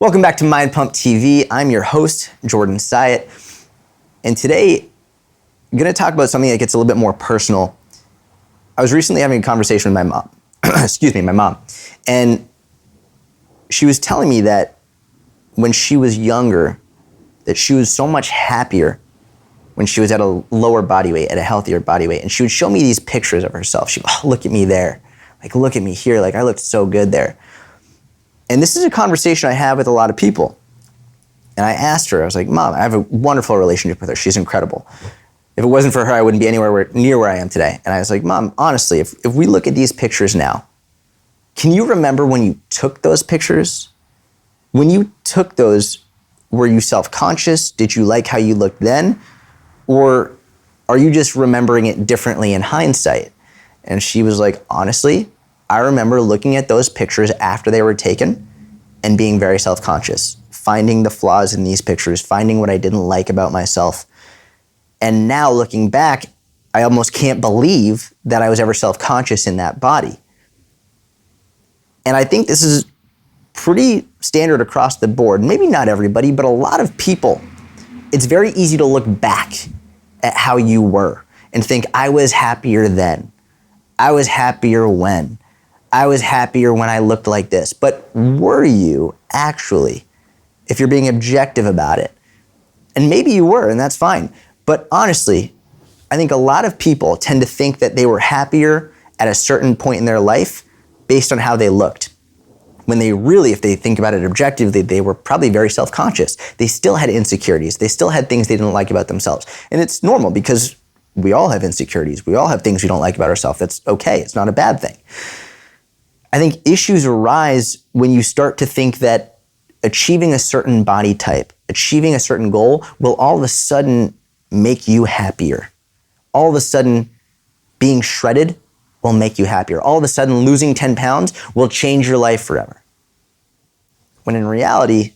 Welcome back to Mind Pump TV. I'm your host, Jordan Syatt. And today, I'm going to talk about something that gets a little bit more personal. I was recently having a conversation with my mom. my mom. And she was telling me that when she was younger, that she was so much happier when she was at a lower body weight, at a healthier body weight. And she would show me these pictures of herself. She'd go, oh, look at me there. Like, look at me here. Like, I looked so good there. And this is a conversation I have with a lot of people. And I asked her, I was like, Mom, I have a wonderful relationship with her. She's incredible. If it wasn't for her, I wouldn't be anywhere near where I am today. And I was like, Mom, honestly, if we look at these pictures now, can you remember when you took those pictures? When you took those, were you self-conscious? Did you like how you looked then? Or are you just remembering it differently in hindsight? And she was like, honestly, I remember looking at those pictures after they were taken and being very self-conscious, finding the flaws in these pictures, finding what I didn't like about myself. And now looking back, I almost can't believe that I was ever self-conscious in that body. And I think this is pretty standard across the board. Maybe not everybody, but a lot of people. It's very easy to look back at how you were and think, I was happier then. I was happier when. I was happier when I looked like this. But were you actually, if you're being objective about it? And maybe you were, and that's fine. But honestly, I think a lot of people tend to think that they were happier at a certain point in their life based on how they looked. When they really, if they think about it objectively, they were probably very self-conscious. They still had insecurities. They still had things they didn't like about themselves. And it's normal because we all have insecurities. We all have things we don't like about ourselves. That's okay. It's not a bad thing. I think issues arise when you start to think that achieving a certain body type, achieving a certain goal will all of a sudden make you happier. All of a sudden being shredded will make you happier. All of a sudden losing 10 pounds will change your life forever. When in reality,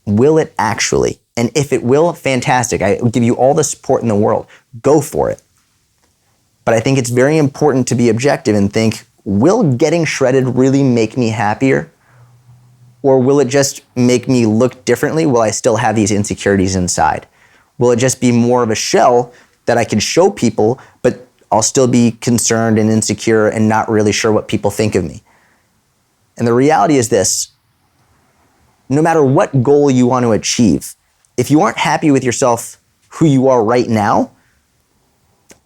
will it actually? And if it will, fantastic. I give you all the support in the world. Go for it. But I think it's very important to be objective and think, will getting shredded really make me happier? Or will it just make me look differently? Will I still have these insecurities inside? Will it just be more of a shell that I can show people, but I'll still be concerned and insecure and not really sure what people think of me? And the reality is this, no matter what goal you want to achieve, if you aren't happy with yourself, who you are right now,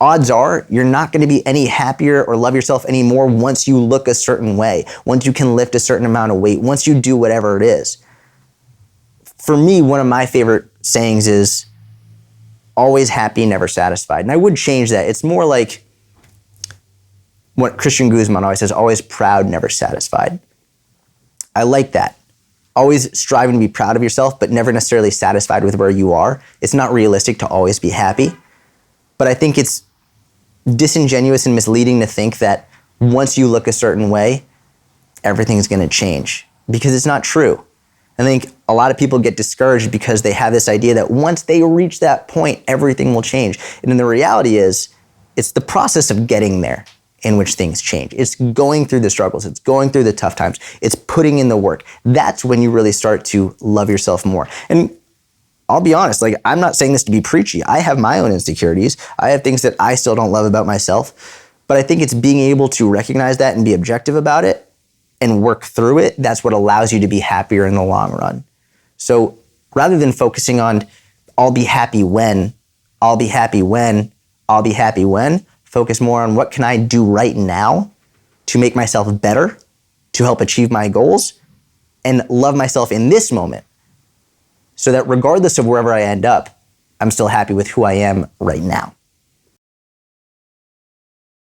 odds are you're not going to be any happier or love yourself anymore once you look a certain way, once you can lift a certain amount of weight, once you do whatever it is. For me, one of my favorite sayings is always happy, never satisfied. And I would change that. It's more like what Christian Guzman always says, always proud, never satisfied. I like that. Always striving to be proud of yourself, but never necessarily satisfied with where you are. It's not realistic to always be happy. But I think it's disingenuous and misleading to think that once you look a certain way, everything's going to change, because it's not true. I think a lot of people get discouraged because they have this idea that once they reach that point, everything will change. And then the reality is, it's the process of getting there in which things change. It's going through the struggles. It's going through the tough times. It's putting in the work. That's when you really start to love yourself more. And I'll be honest, like, I'm not saying this to be preachy. I have my own insecurities. I have things that I still don't love about myself. But I think it's being able to recognize that and be objective about it and work through it. That's what allows you to be happier in the long run. So rather than focusing on, I'll be happy when, I'll be happy when, I'll be happy when, focus more on what can I do right now to make myself better, to help achieve my goals, and love myself in this moment, so that regardless of wherever I end up, I'm still happy with who I am right now.